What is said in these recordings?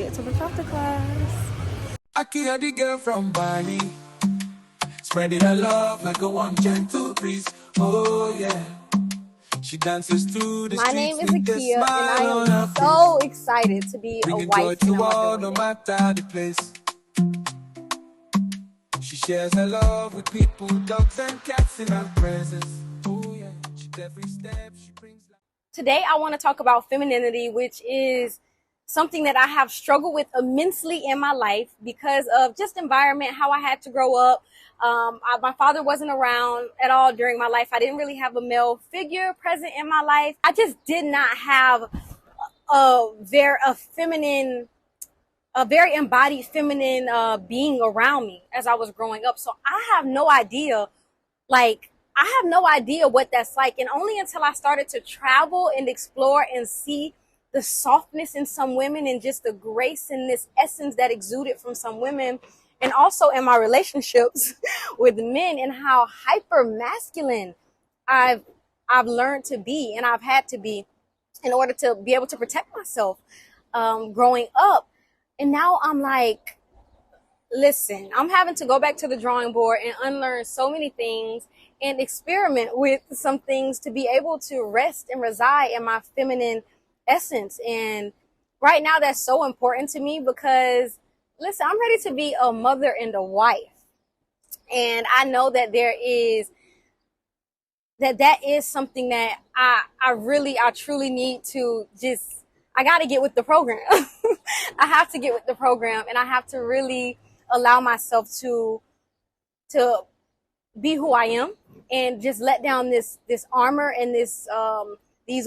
it to the class. Aki the girl from Bali, spreading her love like a one gentle breeze. Oh yeah, she dances through the My name streets is with a Akia, and I smile on her am so face, excited to be a bringing joy wife and a to all, mother no one day. matter the place. She shares her love with people, dogs and cats in her presence. Oh yeah, every step she brings. Today, I want to talk about femininity, which is something that I have struggled with immensely in my life because of just environment, how I had to grow up. My father wasn't around at all during my life. I didn't really have a male figure present in my life. I just did not have a very embodied feminine being around me as I was growing up. So I have no idea, what that's like. And only until I started to travel and explore and see the softness in some women and just the grace and this essence that exuded from some women, and also in my relationships with men, and how hyper masculine I've learned to be and I've had to be in order to be able to protect myself growing up. And now I'm like, listen, I'm having to go back to the drawing board and unlearn so many things and experiment with some things to be able to rest and reside in my feminine essence. And right now that's so important to me because, listen, I'm ready to be a mother and a wife. And I know that that is something that I truly need to just, I got to get with the program. I have to get with the program, and I have to really allow myself to be who I am and just let down this armor and these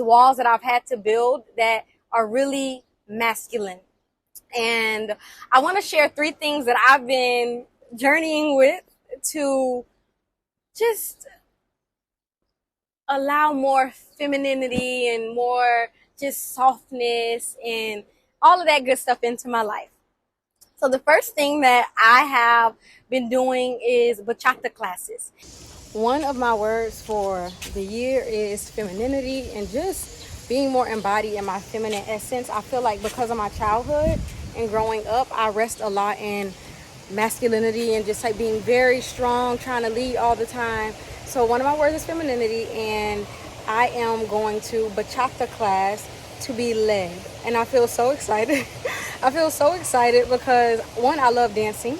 walls that I've had to build that are really masculine. And I want to share 3 things that I've been journeying with to just allow more femininity and more just softness and all of that good stuff into my life. So the first thing that I have been doing is bachata classes. One of my words for the year is femininity and just being more embodied in my feminine essence. I feel like because of my childhood and growing up, I rest a lot in masculinity and just like being very strong, trying to lead all the time. So one of my words is femininity, and I am going to bachata class to be led. And I feel so excited. I feel so excited because 1, I love dancing,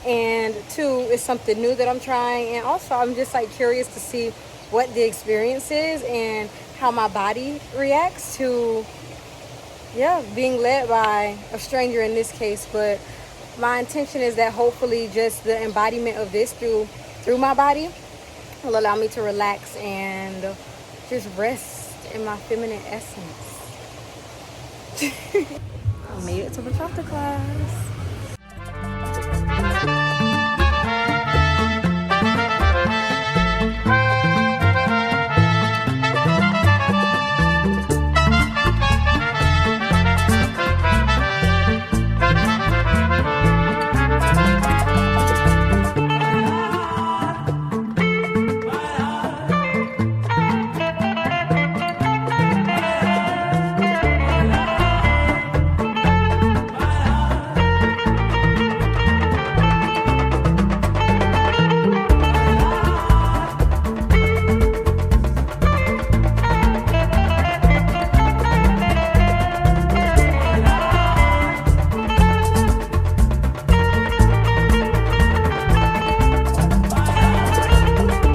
and 2, it's something new that I'm trying, and also I'm just like curious to see what the experience is and how my body reacts to being led by a stranger in this case. But my intention is that hopefully just the embodiment of this through my body will allow me to relax and just rest in my feminine essence. I made it to the chapter class.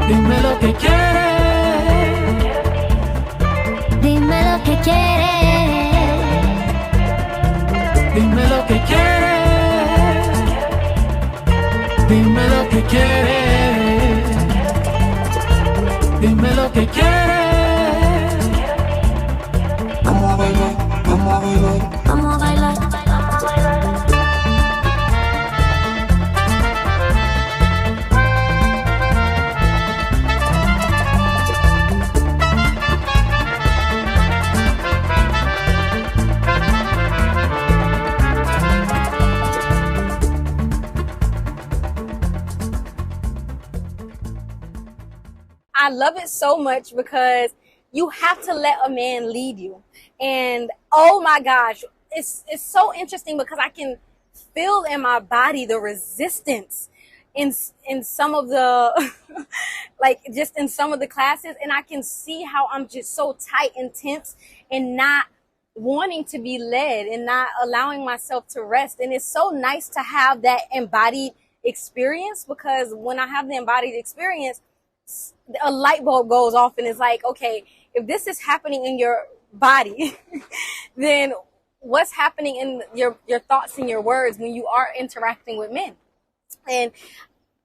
Dime lo que quieres, Dime lo que quieres, dime lo que quieres, dime lo que quieres, dime lo que quieres. Vamos a bailar, vamos a bailar. vamos a bailar. I love it so much because you have to let a man lead you. And oh my gosh, it's so interesting because I can feel in my body the resistance in some of the like just in some of the classes, and I can see how I'm just so tight and tense and not wanting to be led and not allowing myself to rest. And it's so nice to have that embodied experience, because when I have the embodied experience, a light bulb goes off and it's like, okay, if this is happening in your body, then what's happening in your thoughts and your words when you are interacting with men? And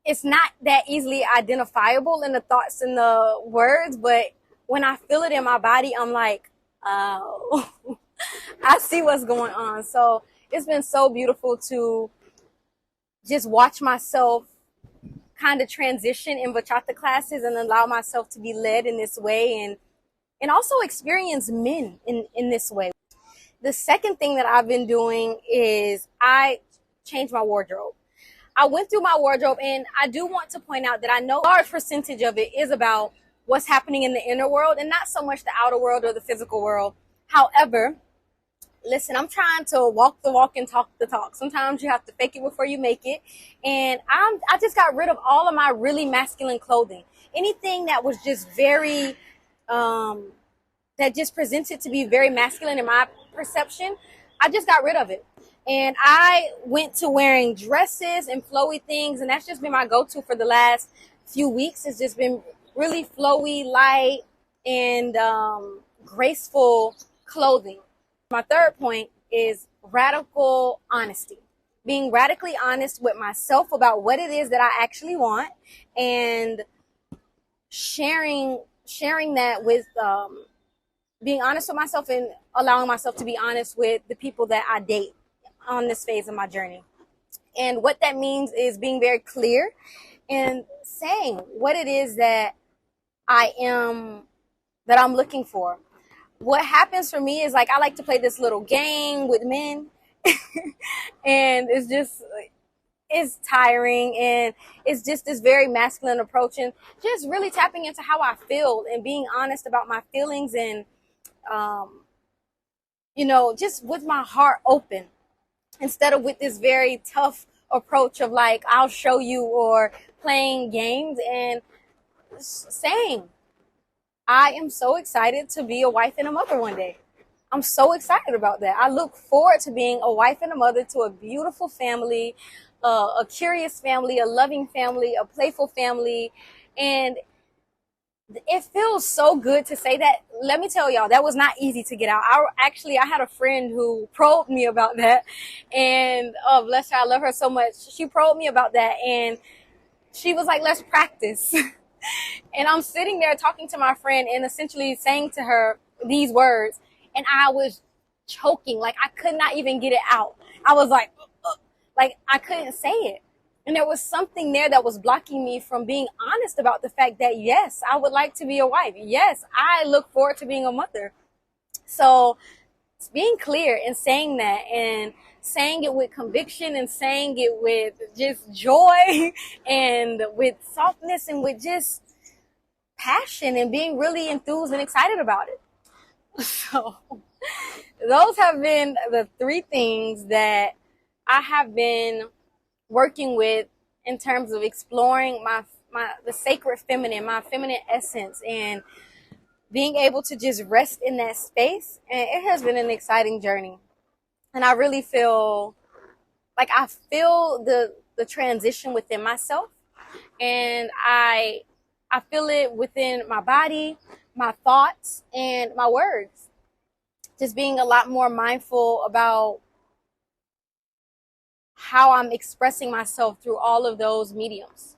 it's not that easily identifiable in the thoughts and the words, but when I feel it in my body, I'm like, oh, I see what's going on. So it's been so beautiful to just watch myself kind of transition in bachata classes and allow myself to be led in this way, and also experience men in this way. The second thing that I've been doing is I changed my wardrobe. I went through my wardrobe, and I do want to point out that I know a large percentage of it is about what's happening in the inner world and not so much the outer world or the physical world. However, listen, I'm trying to walk the walk and talk the talk. Sometimes you have to fake it before you make it. And I just got rid of all of my really masculine clothing. Anything that was just very, that just presented to be very masculine in my perception, I just got rid of it. And I went to wearing dresses and flowy things, and that's just been my go-to for the last few weeks. It's just been really flowy, light, and graceful clothing. My third point is radical honesty. Being radically honest with myself about what it is that I actually want, and sharing that with being honest with myself and allowing myself to be honest with the people that I date on this phase of my journey. And what that means is being very clear and saying what it is that I'm looking for. What happens for me is, like, I like to play this little game with men and it's tiring, and it's just this very masculine approach, and just really tapping into how I feel and being honest about my feelings, and just with my heart open, instead of with this very tough approach of like, I'll show you, or playing games, and saying, I am so excited to be a wife and a mother one day. I'm so excited about that. I look forward to being a wife and a mother to a beautiful family, a curious family, a loving family, a playful family. And it feels so good to say that. Let me tell y'all, that was not easy to get out. I had a friend who probed me about that, and oh, bless her, I love her so much. She probed me about that, and she was like, let's practice. And I'm sitting there talking to my friend and essentially saying to her these words, and I was choking, like I could not even get it out. I was like I couldn't say it. And there was something there that was blocking me from being honest about the fact that, yes, I would like to be a wife. Yes, I look forward to being a mother. So being clear and saying that, and saying it with conviction, and saying it with just joy and with softness and with just passion, and being really enthused and excited about it. So those have been the three things that I have been working with in terms of exploring the sacred feminine, my feminine essence, and being able to just rest in that space. And it has been an exciting journey. And I really feel like I feel the transition within myself, and I feel it within my body, my thoughts, and my words. Just being a lot more mindful about how I'm expressing myself through all of those mediums.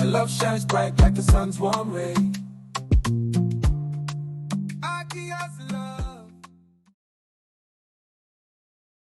Love shines bright like the sun's warm ray.